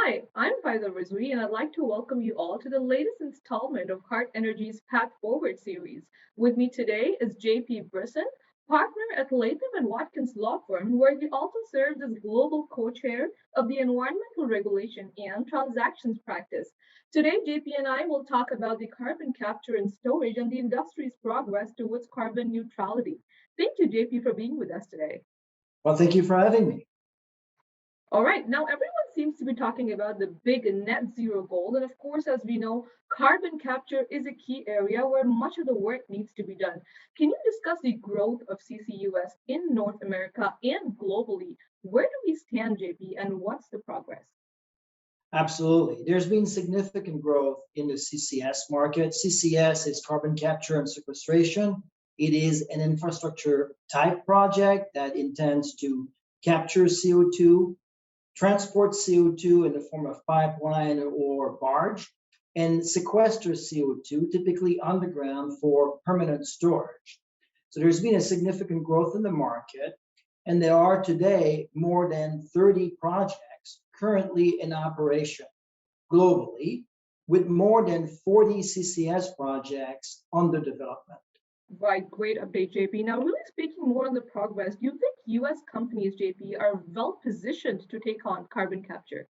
Hi, I'm Faiza Rizvi, and I'd like to welcome you all to the latest installment of Hart Energy's Path Forward series. With me today is JP Brisson, partner at Latham Watkins law firm, where he also serves as global co-chair of the Environmental Regulation and Transactions practice. Today, JP and I will talk about the carbon capture and storage and the industry's progress towards carbon neutrality. Thank you, JP, for being with us today. Well, thank you for having me. All right, now everyone seems to be talking about the big net zero goal. And of course, as we know, carbon capture is a key area where much of the work needs to be done. Can you discuss the growth of CCUS in North America and globally? Where do we stand, JP, and what's the progress? Absolutely. There's been significant growth in the CCS market. CCS is carbon capture and sequestration. It is an infrastructure type project that intends to capture CO2, transport CO2 in the form of pipeline or barge, and sequester CO2, typically underground for permanent storage. So there's been a significant growth in the market, and there are today more than 30 projects currently in operation globally, with more than 40 CCS projects under development. Right, great update, JP. Now, really speaking more on the progress, do you think US companies, JP, are well positioned to take on carbon capture?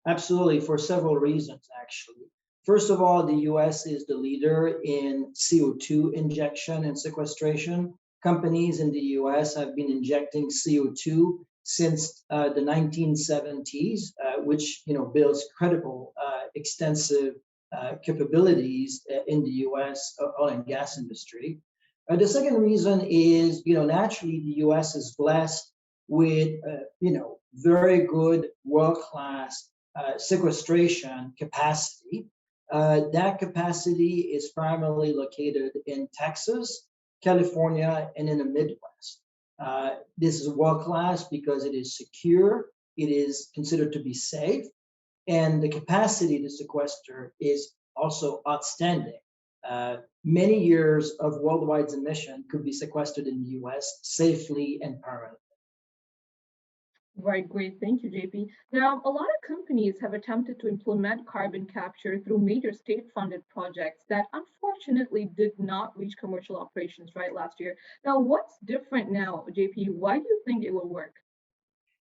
Absolutely, for several reasons, actually. First of all, the US is the leader in CO2 injection and sequestration. Companies in the US have been injecting CO2 since the 1970s, which builds credible, extensive capabilities in the US oil and gas industry. The second reason is, naturally the US is blessed with, very good world-class sequestration capacity. That capacity is primarily located in Texas, California, and in the Midwest. This is world-class because it is secure, it is considered to be safe, and the capacity to sequester is also outstanding. Many years of worldwide emission could be sequestered in the US safely and permanently. Right, great. Thank you, JP. Now, a lot of companies have attempted to implement carbon capture through major state-funded projects that unfortunately did not reach commercial operations right last year. Now, what's different now, JP? Why do you think it will work?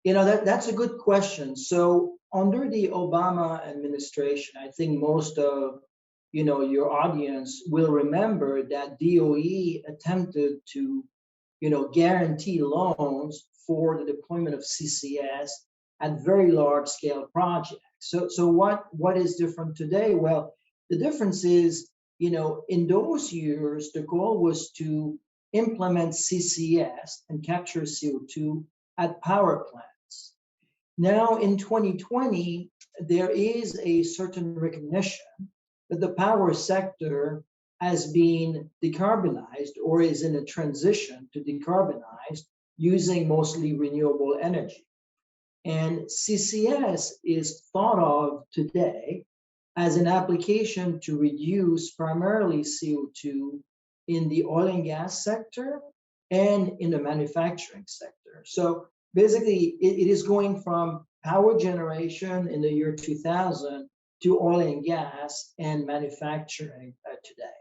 That's a good question. So under the Obama administration, I think most of your audience will remember that DOE attempted to guarantee loans for the deployment of CCS at very large scale projects. So what is different today? Well, the difference is, in those years, the goal was to implement CCS and capture CO2 at power plants. Now in 2020, there is a certain recognition that the power sector has been decarbonized or is in a transition to decarbonize using mostly renewable energy. And CCS is thought of today as an application to reduce primarily CO2 in the oil and gas sector and in the manufacturing sector. So basically, it is going from power generation in the year 2000 to oil and gas and manufacturing today.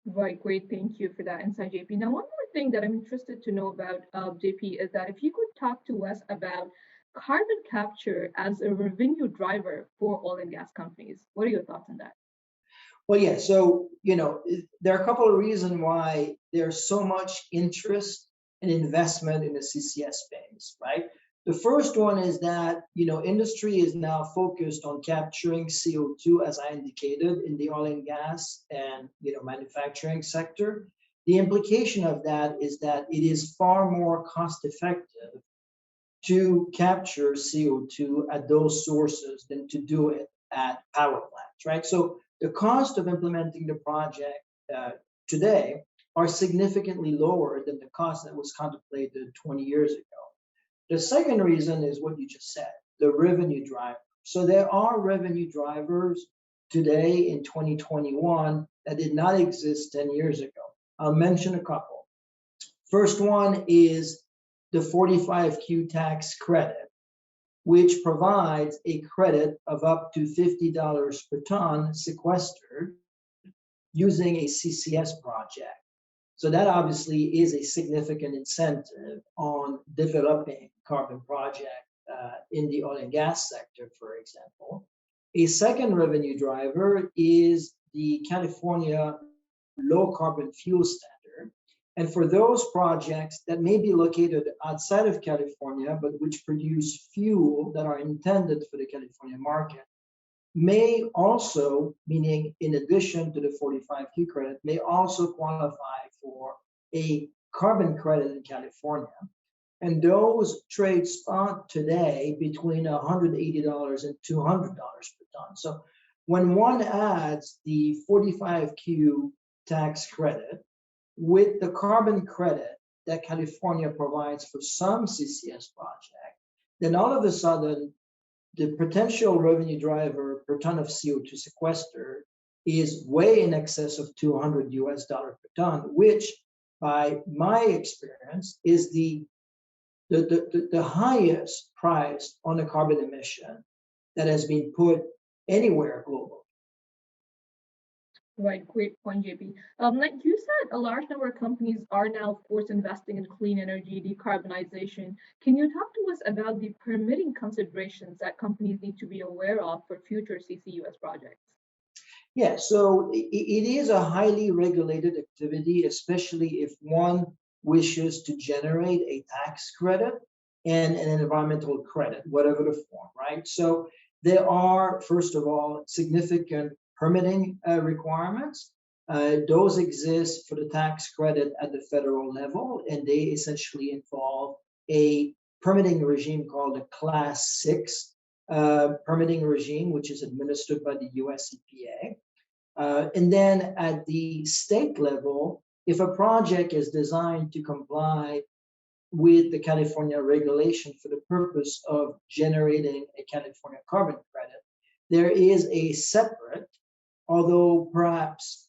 Right, great. Thank you for that insight, JP. Now, one more thing that I'm interested to know about, JP, is that if you could talk to us about carbon capture as a revenue driver for oil and gas companies. What are your thoughts on that? Well, yeah, so, there are a couple of reasons why there's so much interest and investment in the CCS space, right? The first one is that, industry is now focused on capturing CO2, as I indicated, in the oil and gas and, manufacturing sector. The implication of that is that it is far more cost effective to capture CO2 at those sources than to do it at power plants, right? So the cost of implementing the project today are significantly lower than the cost that was contemplated 20 years ago. The second reason is what you just said, the revenue driver. So there are revenue drivers today in 2021 that did not exist 10 years ago. I'll mention a couple. First one is the 45Q tax credit, which provides a credit of up to $50 per ton sequestered using a CCS project. So that obviously is a significant incentive on developing carbon project in the oil and gas sector, for example. A second revenue driver is the California low carbon fuel standard. And for those projects that may be located outside of California, but which produce fuel that are intended for the California market, may also, meaning in addition to the 45Q credit, may also qualify for a carbon credit in California. And those trade spot today between $180 and $200 per ton. So when one adds the 45Q tax credit with the carbon credit that California provides for some CCS project, then all of a sudden, the potential revenue driver per ton of CO2 sequestered is way in excess of $200 per ton, which by my experience is the highest price on a carbon emission that has been put anywhere globally. Right, great point, JP. Like you said, a large number of companies are now, of course, investing in clean energy, decarbonization. Can you talk to us about the permitting considerations that companies need to be aware of for future CCUS projects? Yeah, so it is a highly regulated activity, especially if one wishes to generate a tax credit and an environmental credit, whatever the form, right? So there are, first of all, significant permitting requirements. Those exist for the tax credit at the federal level, and they essentially involve a permitting regime called a Class 6 permitting regime, which is administered by the US EPA. And then at the state level, if a project is designed to comply with the California regulation for the purpose of generating a California carbon credit, there is a separate, although perhaps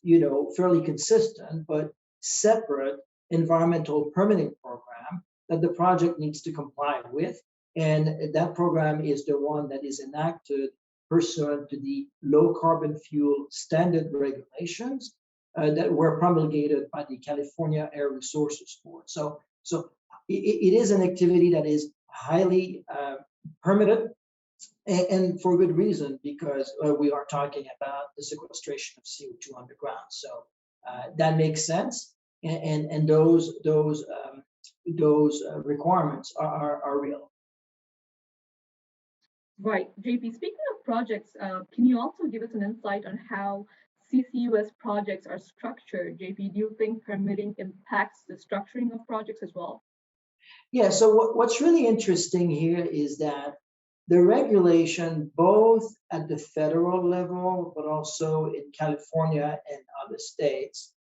fairly consistent, but separate environmental permitting program that the project needs to comply with. And that program is the one that is enacted pursuant to the low carbon fuel standard regulations that were promulgated by the California Air Resources Board. So it is an activity that is highly permitted, and for good reason, because we are talking about the sequestration of CO2 underground. So that makes sense, and those requirements are real. Right, JP, speaking of projects, can you also give us an insight on how CCUS projects are structured? JP, do you think permitting impacts the structuring of projects as well? Yeah, so what's really interesting here is that the regulation, both at the federal level, but also in California and other states,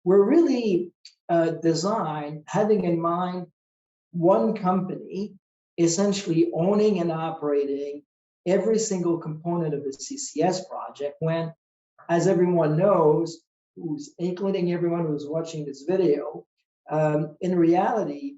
were really designed having in mind one company essentially owning and operating every single component of a CCS project when, as everyone knows, including everyone who's watching this video, in reality,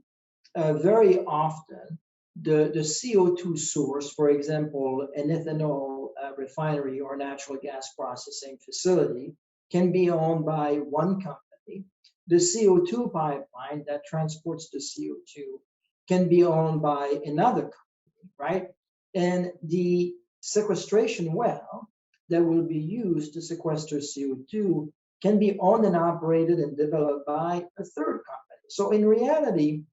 very often the CO2 source, for example, an ethanol refinery or natural gas processing facility, can be owned by one company. The CO2 pipeline that transports the CO2 can be owned by another company, right? And the sequestration well that will be used to sequester CO2 can be owned and operated and developed by a third company. So in reality,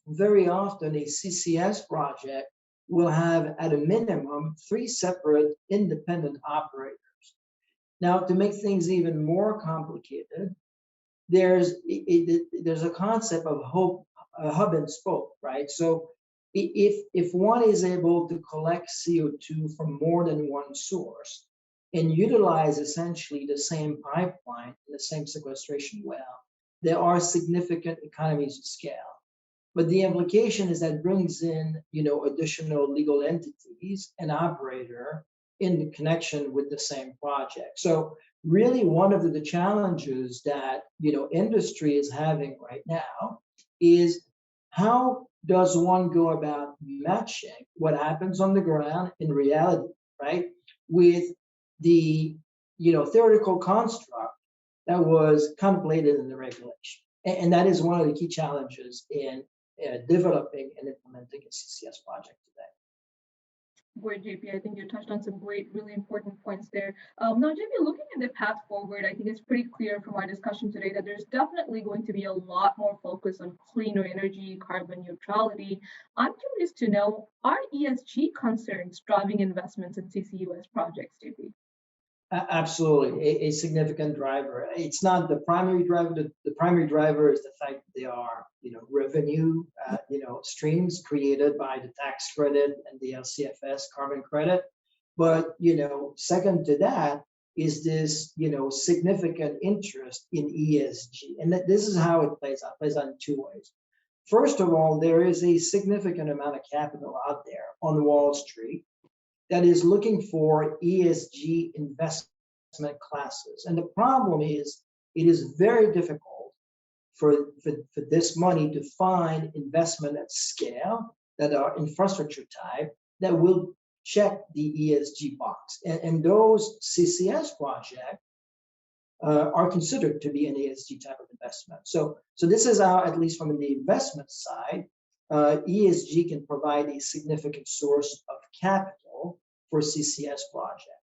very often a CCS project will have at a minimum 3 separate independent operators. Now, to make things even more complicated, there's a concept of hub and spoke, right? So if one is able to collect CO2 from more than one source and utilize essentially the same pipeline, the same sequestration well, there are significant economies of scale. But the implication is that brings in, additional legal entities and operator in the connection with the same project. So really one of the challenges that, industry is having right now is how does one go about matching what happens on the ground in reality, right, with the theoretical construct that was contemplated in the regulation? And that is one of the key challenges in developing and implementing a CCS project today. Great, JP. I think you touched on some great, really important points there. Now, JP, looking at the path forward, I think it's pretty clear from our discussion today that there's definitely going to be a lot more focus on cleaner energy, carbon neutrality. I'm curious to know, are ESG concerns driving investments in CCUS projects, JP? Absolutely, a significant driver. It's not the primary driver. The primary driver is the fact that they are, revenue, streams created by the tax credit and the LCFS carbon credit. But, second to that is this, significant interest in ESG. And this is how it plays out. It plays out in two ways. First of all, there is a significant amount of capital out there on Wall Street that is looking for ESG investment classes. And the problem is, it is very difficult for this money to find investment at scale that are infrastructure type that will check the ESG box. And those CCS projects are considered to be an ESG type of investment. So this is how, at least from the investment side, ESG can provide a significant source of capital for CCS project.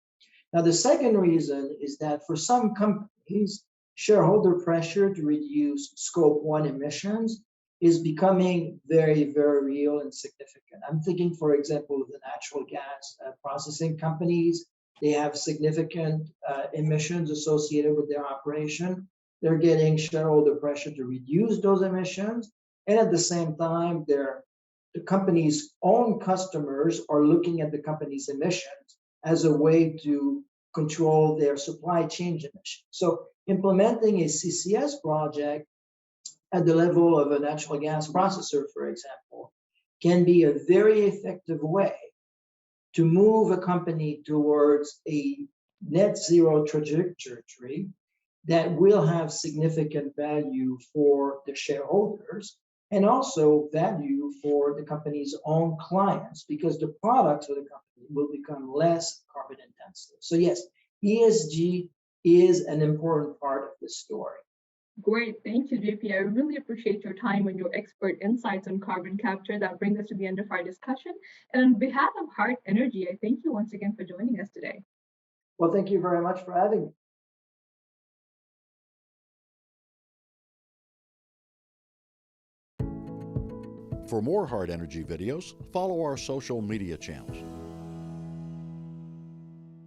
Now, the second reason is that for some companies, shareholder pressure to reduce Scope 1 emissions is becoming very, very real and significant. I'm thinking, for example, of the natural gas processing companies. They have significant emissions associated with their operation. They're getting shareholder pressure to reduce those emissions. And at the same time, the company's own customers are looking at the company's emissions as a way to control their supply chain emissions. So implementing a CCS project at the level of a natural gas processor, for example, can be a very effective way to move a company towards a net zero trajectory that will have significant value for the shareholders and also value for the company's own clients, because the products of the company will become less carbon intensive. So yes, ESG is an important part of this story. Great. Thank you, JP. I really appreciate your time and your expert insights on carbon capture. That brings us to the end of our discussion. And on behalf of Hart Energy, I thank you once again for joining us today. Well, thank you very much for having me. For more Hart Energy videos, follow our social media channels.